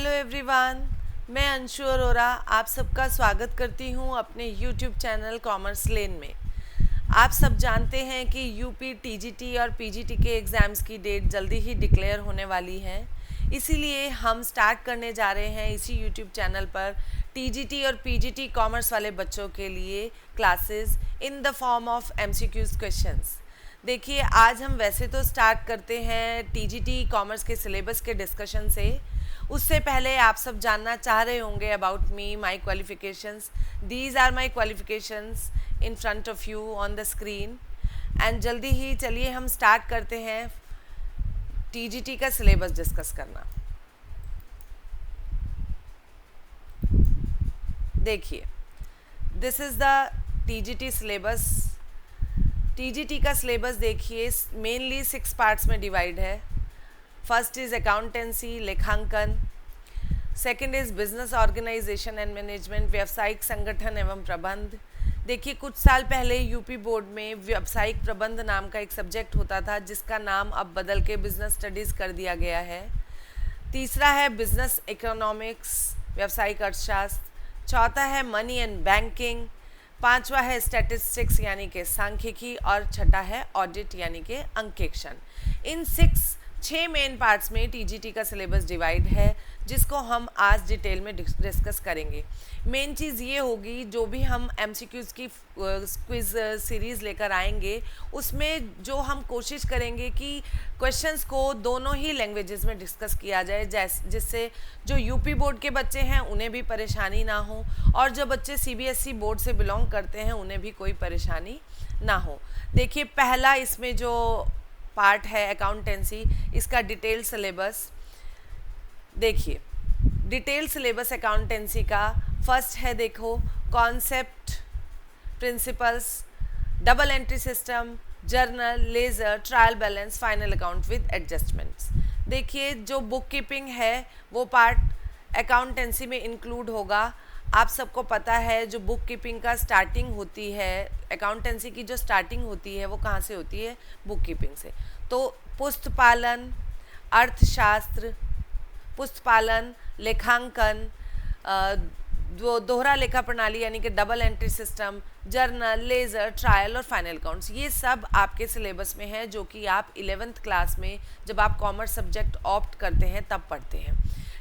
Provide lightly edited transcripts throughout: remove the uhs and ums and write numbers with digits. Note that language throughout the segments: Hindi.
हेलो एवरीवन, मैं अंशु अरोरा आप सबका स्वागत करती हूं अपने यूट्यूब चैनल कॉमर्स लेन में। आप सब जानते हैं कि यूपी टीजीटी और पीजीटी के एग्ज़ाम्स की डेट जल्दी ही डिक्लेयर होने वाली है। इसीलिए हम स्टार्ट करने जा रहे हैं इसी यूट्यूब चैनल पर टीजीटी और पीजीटी कॉमर्स वाले बच्चों के लिए classes in the form of MCQs questions. देखिए, आज हम वैसे तो स्टार्ट करते हैं टीजीटी कॉमर्स के सिलेबस के डिस्कशन से। उससे पहले आप सब जानना चाह रहे होंगे about me, my qualifications. These are my qualifications in front of you on the screen. And जल्दी ही चलिए हम स्टार्ट करते हैं टीजीटी का सिलेबस डिस्कस करना। देखिए, this is the TGT syllabus. TGT का सिलेबस देखिए मेनली 6 पार्ट्स में डिवाइड है। फर्स्ट इज़ अकाउंटेंसी, लेखांकन। Second is business organisation and management, व्यावसायिक संगठन एवं प्रबंध। देखिए, कुछ साल पहले यूपी बोर्ड में व्यावसायिक प्रबंध नाम का एक सब्जेक्ट होता था, जिसका नाम अब बदल के बिजनेस स्टडीज़ कर दिया गया है। तीसरा है बिजनेस इकोनॉमिक्स, व्यावसायिक अर्थशास्त्र। चौथा है मनी एंड बैंकिंग। पांचवा है स्टैटिस्टिक्स यानी कि सांख्यिकी। और छठा है ऑडिट यानी कि अंकेक्षण। इन 6 मेन पार्ट्स में टीजीटी का सिलेबस डिवाइड है, जिसको हम आज डिटेल में डिस्कस करेंगे। मेन चीज़ ये होगी, जो भी हम एमसीक्यूज़ की क्विज़ सीरीज़ लेकर आएंगे, उसमें जो हम कोशिश करेंगे कि क्वेश्चंस को दोनों ही लैंग्वेजेस में डिस्कस किया जाए, जिससे जो यूपी बोर्ड के बच्चे हैं उन्हें भी परेशानी ना हो, और जो बच्चे सीबीएसई बोर्ड से बिलोंग करते हैं उन्हें भी कोई परेशानी ना हो। देखिए, पहला इसमें जो पार्ट है अकाउंटेंसी, इसका डिटेल सिलेबस देखिए। डिटेल सिलेबस अकाउंटेंसी का फर्स्ट है, देखो, concept, principles, double entry system, journal, laser, trial balance, final account with adjustments. देखिए, जो बुक कीपिंग है वो पार्ट अकाउंटेंसी में इंक्लूड होगा। आप सबको पता है जो बुक कीपिंग का स्टार्टिंग होती है, अकाउंटेंसी की जो स्टार्टिंग होती है वो कहाँ से होती है? बुक कीपिंग से। तो पुस्तपालन, अर्थशास्त्र, पुस्तपालन, लेखांकन, दोहरा लेखा प्रणाली यानी कि double entry system, journal, laser, trial और फाइनल अकाउंट्स, ये सब आपके सिलेबस में है, जो कि आप 11th क्लास में जब आप कॉमर्स सब्जेक्ट ऑप्ट करते हैं तब पढ़ते हैं।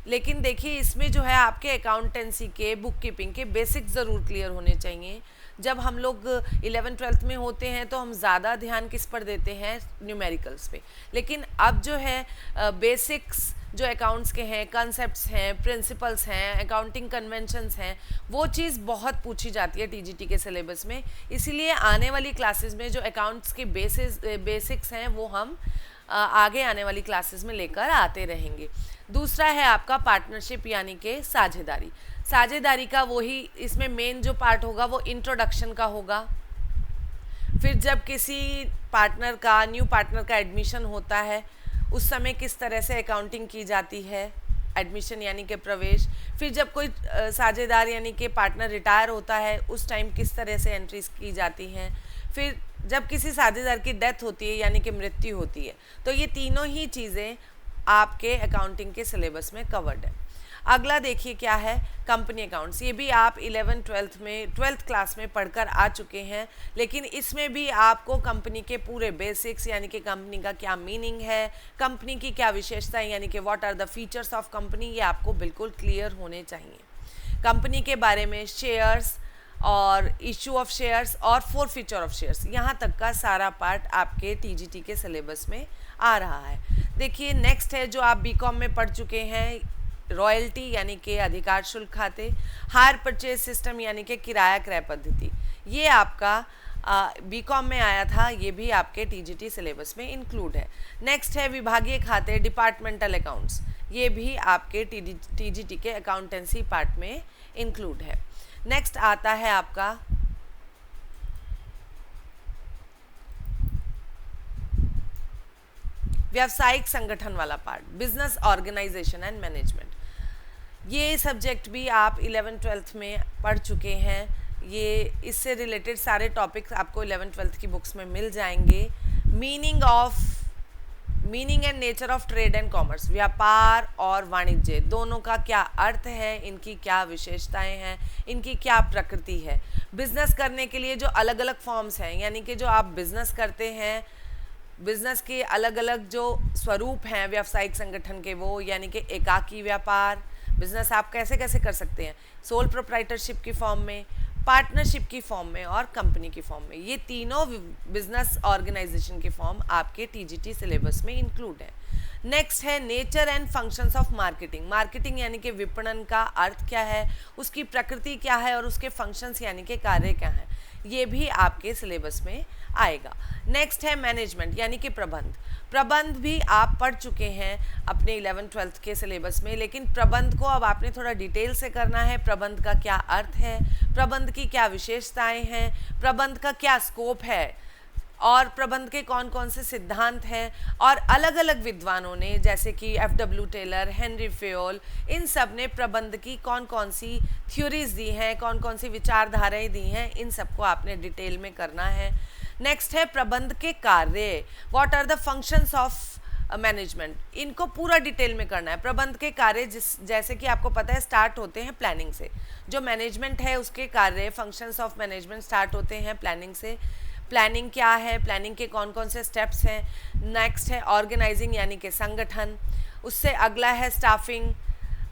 लेकिन देखिए, इसमें जो है आपके अकाउंटेंसी के, बुक कीपिंग के बेसिक ज़रूर क्लियर होने चाहिए। जब हम लोग 11th-12th में होते हैं तो हम ज़्यादा ध्यान किस पर देते हैं? न्यूमेरिकल्स पे। लेकिन अब जो है बेसिक्स जो अकाउंट्स के हैं, कंसेप्ट्स हैं, प्रिंसिपल्स हैं, अकाउंटिंग कन्वेंशंस हैं, वो चीज़ बहुत पूछी जाती है टीजीटी के सिलेबस में। इसीलिए आने वाली क्लासेस में जो अकाउंट्स के बेसिक्स हैं वो हम आगे आने वाली क्लासेस में लेकर आते रहेंगे। दूसरा है आपका पार्टनरशिप यानी कि साझेदारी। साझेदारी का वही इसमें मेन जो पार्ट होगा वो इंट्रोडक्शन का होगा। फिर जब किसी न्यू पार्टनर का एडमिशन होता है, उस समय किस तरह से अकाउंटिंग की जाती है, एडमिशन यानी कि प्रवेश। फिर जब कोई साझेदार यानी कि पार्टनर रिटायर होता है, उस टाइम किस तरह से एंट्रीज की जाती हैं। फिर जब किसी साझेदार की डेथ होती है यानी कि मृत्यु होती है। तो ये तीनों ही चीज़ें आपके अकाउंटिंग के सिलेबस में कवर्ड है। अगला देखिए क्या है, कंपनी अकाउंट्स। ये भी आप 12th क्लास में पढ़कर आ चुके हैं, लेकिन इसमें भी आपको कंपनी के पूरे बेसिक्स यानी कि कंपनी का क्या मीनिंग है, कंपनी की क्या विशेषताएं यानी कि what are the features of company, ये आपको बिल्कुल क्लियर होने चाहिए। कंपनी के बारे में शेयर्स और इशू ऑफ शेयर्स और फॉरफीचर ऑफ शेयर्स, यहाँ तक का सारा पार्ट आपके टीजीटी के सिलेबस में आ रहा है। देखिए, नेक्स्ट है जो आप बीकॉम में पढ़ चुके हैं, रॉयल्टी यानी कि अधिकार शुल्क खाते, हायर परचेज सिस्टम यानी कि किराया क्रय पद्धति, ये आपका बीकॉम में आया था, ये भी आपके टीजीटी सिलेबस में इंक्लूड है। नेक्स्ट है विभागीय खाते, डिपार्टमेंटल अकाउंट्स, ये भी आपके टीजीटी के अकाउंटेंसी पार्ट में इंक्लूड है। नेक्स्ट आता है आपका व्यावसायिक संगठन वाला part, business organisation and management. ये सब्जेक्ट भी आप 11th-12th में पढ़ चुके हैं। ये इससे रिलेटेड सारे टॉपिक्स आपको 11th-12th की बुक्स में मिल जाएंगे। Meaning of meaning and nature of trade and commerce, व्यापार और वाणिज्य दोनों का क्या अर्थ है, इनकी क्या विशेषताएं हैं, इनकी क्या प्रकृति है। बिजनेस करने के लिए जो अलग अलग फॉर्म्स हैं, यानी कि जो आप बिजनेस करते हैं, बिजनेस के अलग अलग जो स्वरूप हैं व्यावसायिक संगठन के, वो यानी कि एकाकी व्यापार बिजनेस आप कैसे कैसे कर सकते हैं, सोल प्रोप्राइटरशिप की फॉर्म में, पार्टनरशिप की फॉर्म में और कंपनी की फॉर्म में। ये तीनों बिजनेस ऑर्गेनाइजेशन के फॉर्म आपके टीजीटी सिलेबस में इंक्लूड है। नेक्स्ट है nature and functions of marketing. Marketing यानी कि विपणन का अर्थ क्या है, उसकी प्रकृति क्या है और उसके फंक्शंस यानी कि कार्य क्या है, ये भी आपके सिलेबस में आएगा। नेक्स्ट है मैनेजमेंट यानी कि प्रबंध। प्रबंध भी आप पढ़ चुके हैं अपने 11th-12th के सिलेबस में, लेकिन प्रबंध को अब आपने थोड़ा डिटेल से करना है। प्रबंध का क्या अर्थ है, प्रबंध की क्या विशेषताएं हैं, प्रबंध का क्या स्कोप है और प्रबंध के कौन कौन से सिद्धांत हैं, और अलग अलग विद्वानों ने जैसे कि एफ.डब्ल्यू. टेलर, हेनरी फेयोल, इन सब ने प्रबंध की कौन कौन सी थ्योरीज दी हैं, कौन कौन सी विचारधाराएं दी हैं, इन सबको आपने डिटेल में करना है। नेक्स्ट है प्रबंध के कार्य, what are the functions of management, इनको पूरा डिटेल में करना है। प्रबंध के कार्य जैसे कि आपको पता है स्टार्ट होते हैं प्लानिंग से, जो मैनेजमेंट है उसके कार्य फंक्शंस ऑफ मैनेजमेंट स्टार्ट होते हैं प्लानिंग से। प्लानिंग क्या है, प्लानिंग के कौन कौन से स्टेप्स हैं। नेक्स्ट है ऑर्गेनाइजिंग यानी कि संगठन, उससे अगला है स्टाफिंग,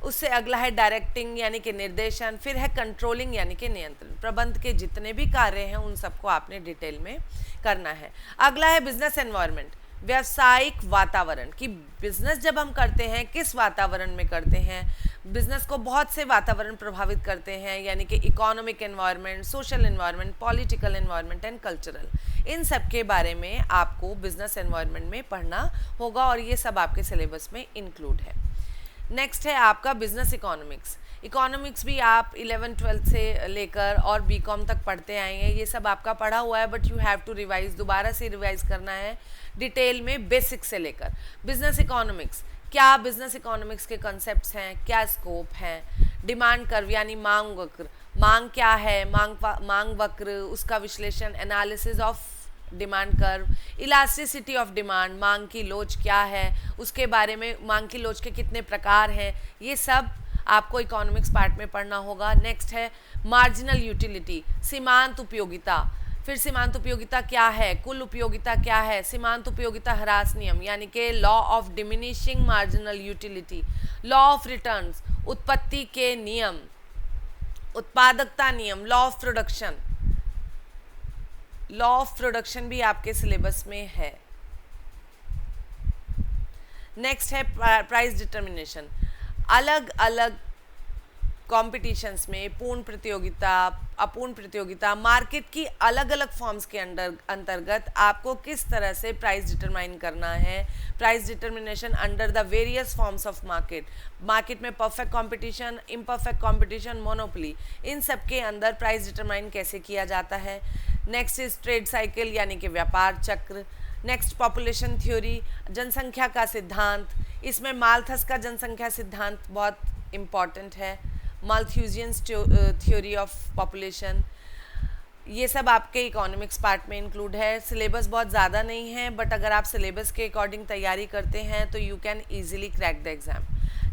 उससे अगला है डायरेक्टिंग यानी कि निर्देशन, फिर है कंट्रोलिंग यानी कि नियंत्रण। प्रबंध के जितने भी कार्य हैं उन सबको आपने डिटेल में करना है। अगला है बिजनेस एनवायरनमेंट, व्यावसायिक वातावरण, कि बिजनेस जब हम करते हैं किस वातावरण में करते हैं। बिजनेस को बहुत से वातावरण प्रभावित करते हैं, यानी कि economic environment, social environment, political environment and cultural, इन सब के बारे में आपको बिजनेस एनवायरनमेंट में पढ़ना होगा और ये सब आपके सिलेबस में इंक्लूड है। नेक्स्ट है आपका बिजनेस इकोनॉमिक्स। इकोनॉमिक्स भी आप 11th-12th से लेकर और बीकॉम तक पढ़ते आए हैं, ये सब आपका पढ़ा हुआ है, but you have to revise, दोबारा से रिवाइज करना है डिटेल में बेसिक से लेकर। बिजनेस इकोनॉमिक्स, क्या बिजनेस इकोनॉमिक्स के कॉन्सेप्ट्स हैं, क्या स्कोप है। डिमांड कर्व यानी मांग वक्र, मांग क्या है, मांग वक्र, उसका विश्लेषण, analysis of demand curve. Elasticity of demand, मांग की लोच क्या है, उसके बारे में, मांग की लोच के कितने प्रकार हैं, ये सब आपको इकोनॉमिक्स पार्ट में पढ़ना होगा। नेक्स्ट है मार्जिनल यूटिलिटी, सीमांत उपयोगिता, फिर सीमांत उपयोगिता क्या है, कुल उपयोगिता क्या है, सीमांत उपयोगिता ह्रास नियम यानी कि law of diminishing marginal utility, law of returns, उत्पत्ति के नियम, उत्पादकता नियम, law of production, law of production भी आपके सिलेबस में है। नेक्स्ट है प्राइस डिटर्मिनेशन, अलग अलग कॉम्पिटिशन्स में पूर्ण प्रतियोगिता, अपूर्ण प्रतियोगिता, मार्केट की अलग अलग फॉर्म्स के अंतर्गत आपको किस तरह से प्राइस डिटरमाइन करना है। Price determination under the various forms of market, market में perfect competition, imperfect competition, monopoly, इन सब के अंदर प्राइस डिटरमाइन कैसे किया जाता है। नेक्स्ट इज ट्रेड साइकिल यानी कि व्यापार चक्र। नेक्स्ट पॉपुलेशन थ्योरी, जनसंख्या का सिद्धांत, इसमें माल्थस का जनसंख्या सिद्धांत बहुत इम्पॉर्टेंट है, माल्थ्यूजियंस थ्योरी ऑफ पॉपुलेशन, ये सब आपके इकोनॉमिक्स पार्ट में इंक्लूड है। सिलेबस बहुत ज़्यादा नहीं है, बट अगर आप सिलेबस के अकॉर्डिंग तैयारी करते हैं तो you can easily crack the exam.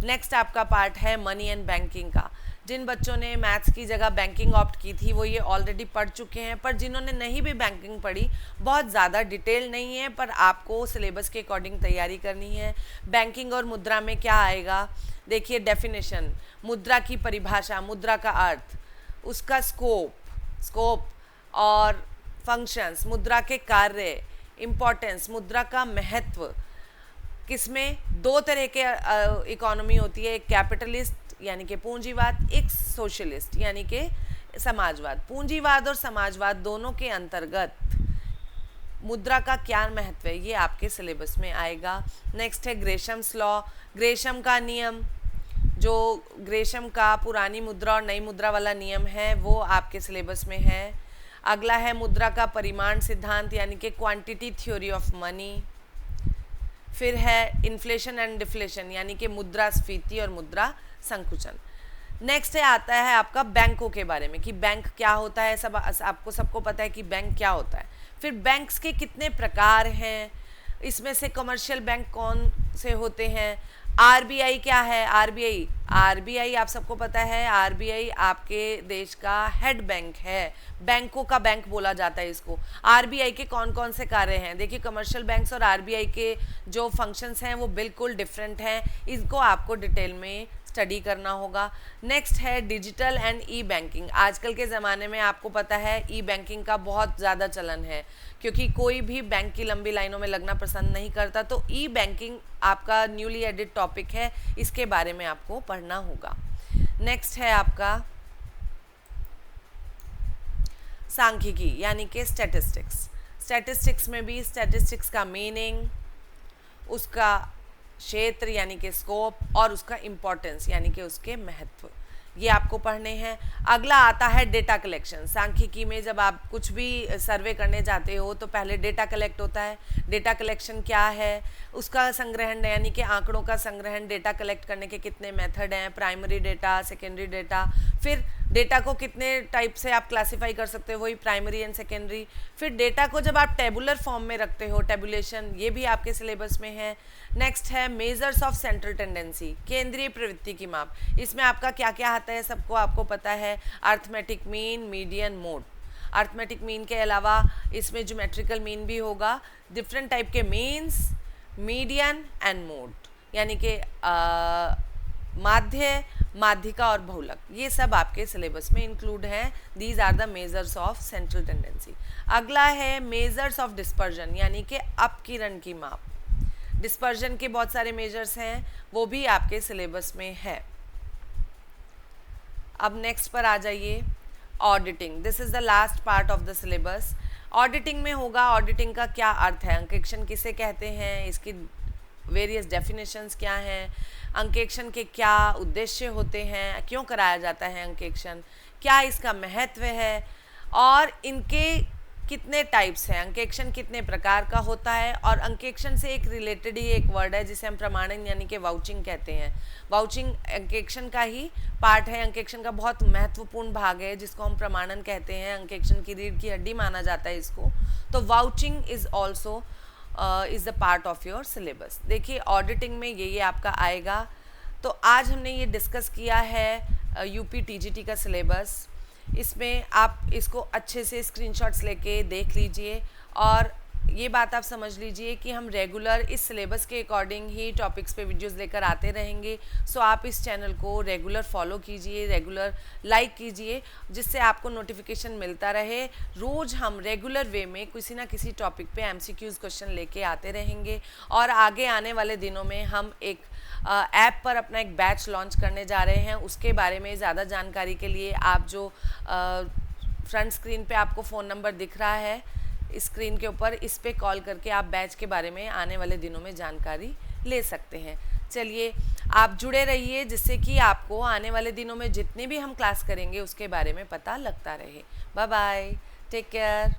Next आपका पार्ट है मनी एंड बैंकिंग का। जिन बच्चों ने मैथ्स की जगह बैंकिंग ऑप्ट की थी वो ये ऑलरेडी पढ़ चुके हैं, पर जिन्होंने नहीं भी बैंकिंग पढ़ी, बहुत ज़्यादा डिटेल नहीं है, पर आपको सिलेबस के अकॉर्डिंग तैयारी करनी है। बैंकिंग और मुद्रा में क्या आएगा, देखिए डेफिनेशन, मुद्रा की परिभाषा, मुद्रा का अर्थ, उसका स्कोप और फंक्शंस, मुद्रा के कार्य, इम्पोर्टेंस, मुद्रा का महत्व। किसमें दो तरह के इकोनॉमी होती है, एक कैपिटलिस्ट यानी कि पूंजीवाद, एक सोशलिस्ट यानी कि समाजवाद। पूंजीवाद और समाजवाद दोनों के अंतर्गत मुद्रा का क्या महत्व है, ये आपके सिलेबस में आएगा। नेक्स्ट है ग्रेशम्स लॉ, ग्रेशम का नियम, जो ग्रेशम का पुरानी मुद्रा और नई मुद्रा वाला नियम है वो आपके सिलेबस में है। अगला है मुद्रा का परिमाण सिद्धांत यानी कि क्वांटिटी थ्योरी ऑफ मनी। फिर है इन्फ्लेशन एंड डिफ्लेशन यानी कि मुद्रास्फीति और मुद्रा संकुचन। नेक्स्ट है आता है आपका बैंकों के बारे में कि बैंक क्या होता है, सबको पता है कि बैंक क्या होता है। फिर बैंक्स के कितने प्रकार हैं, इसमें से कमर्शियल बैंक कौन से होते हैं? आरबीआई क्या है? आरबीआई आप सबको पता है, आरबीआई आपके देश का हेड बैंक है, बैंकों का बैंक बोला जाता है इसको। आरबीआई के कौन कौन से कार्य हैं? देखिए, कमर्शियल बैंक्स और आरबीआई के जो फंक्शंस हैं वो बिल्कुल डिफरेंट हैं, इसको आपको डिटेल में स्टडी करना होगा। नेक्स्ट है डिजिटल एंड ई बैंकिंग। आजकल के ज़माने में आपको पता है ई बैंकिंग का बहुत ज़्यादा चलन है, क्योंकि कोई भी बैंक की लंबी लाइनों में लगना पसंद नहीं करता। तो ई बैंकिंग आपका न्यूली एडिड टॉपिक है, इसके बारे में आपको पढ़ना होगा। नेक्स्ट है आपका सांख्यिकी यानी कि स्टैटिस्टिक्स। स्टैटिस्टिक्स में भी स्टैटिस्टिक्स का मीनिंग, उसका क्षेत्र यानी कि स्कोप, और उसका इम्पोर्टेंस यानी कि उसके महत्व, ये आपको पढ़ने हैं। अगला आता है डेटा कलेक्शन। सांख्यिकी में जब आप कुछ भी सर्वे करने जाते हो तो पहले डेटा कलेक्ट होता है। डेटा कलेक्शन क्या है? उसका संग्रहण यानी कि आंकड़ों का संग्रहण। डेटा कलेक्ट करने के कितने मेथड हैं? Primary data, secondary data. फिर डेटा को कितने टाइप से आप क्लासिफाई कर सकते हो, वही प्राइमरी एंड सेकेंडरी। फिर डेटा को जब आप टेबुलर फॉर्म में रखते हो, टेबुलेशन, ये भी आपके सिलेबस में है। नेक्स्ट है मेजर्स ऑफ सेंट्रल टेंडेंसी, केंद्रीय प्रवृत्ति की माप। इसमें आपका क्या क्या आता है सबको आपको पता है। Arithmetic mean, median, mode. Arithmetic mean के अलावा इसमें ज्योमेट्रिकल मीन भी होगा। डिफरेंट टाइप के मीन्स, मीडियन एंड मोड, यानी कि माध्य, माध्यिका और बहुलक, ये सब आपके सिलेबस में इंक्लूड हैं। These are the measures of central tendency. अगला है मेजर्स ऑफ डिस्पर्जन यानी कि अपकिरण की माप। डिस्पर्जन के बहुत सारे मेजर्स हैं, वो भी आपके सिलेबस में है। अब नेक्स्ट पर आ जाइए, auditing. This is the last part of the syllabus. Auditing में होगा, ऑडिटिंग का क्या अर्थ है, अंकेक्षण किसे कहते हैं, इसकी वेरियस डेफिनेशंस क्या हैं, अंकेक्षण के क्या उद्देश्य होते हैं, क्यों कराया जाता है अंकेक्षण, क्या इसका महत्व है, और इनके कितने टाइप्स हैं, अंकेक्षण कितने प्रकार का होता है। और अंकेक्षण से एक रिलेटेड ही एक वर्ड है जिसे हम प्रमाणन यानी कि वाउचिंग कहते हैं। वाउचिंग अंकेक्षण का ही पार्ट है, अंकेक्षण का बहुत महत्वपूर्ण भाग है जिसको हम प्रमाणन कहते हैं। अंकेक्षण की रीढ़ की हड्डी माना जाता है इसको। तो vouching is also is the part of your syllabus. देखिए, ऑडिटिंग में ये आपका आएगा। तो आज हमने ये डिस्कस किया है यूपी टीजीटी का सिलेबस। इसमें आप इसको अच्छे से स्क्रीनशॉट्स लेके देख लीजिए, और ये बात आप समझ लीजिए कि हम रेगुलर इस सिलेबस के अकॉर्डिंग ही टॉपिक्स पे वीडियोस लेकर आते रहेंगे। सो आप इस चैनल को रेगुलर फॉलो कीजिए, रेगुलर लाइक कीजिए, जिससे आपको नोटिफिकेशन मिलता रहे। रोज़ हम रेगुलर वे में किसी ना किसी टॉपिक पे एमसीक्यूज़ क्वेश्चन लेके आते रहेंगे। और आगे आने वाले दिनों में हम एक ऐप पर अपना एक बैच लॉन्च करने जा रहे हैं। उसके बारे में ज़्यादा जानकारी के लिए आप जो फ्रंट स्क्रीन पे आपको फ़ोन नंबर दिख रहा है स्क्रीन के ऊपर, इस पे कॉल करके आप बैच के बारे में आने वाले दिनों में जानकारी ले सकते हैं। चलिए, आप जुड़े रहिए जिससे कि आपको आने वाले दिनों में जितने भी हम क्लास करेंगे उसके बारे में पता लगता रहे। Bye bye, take care.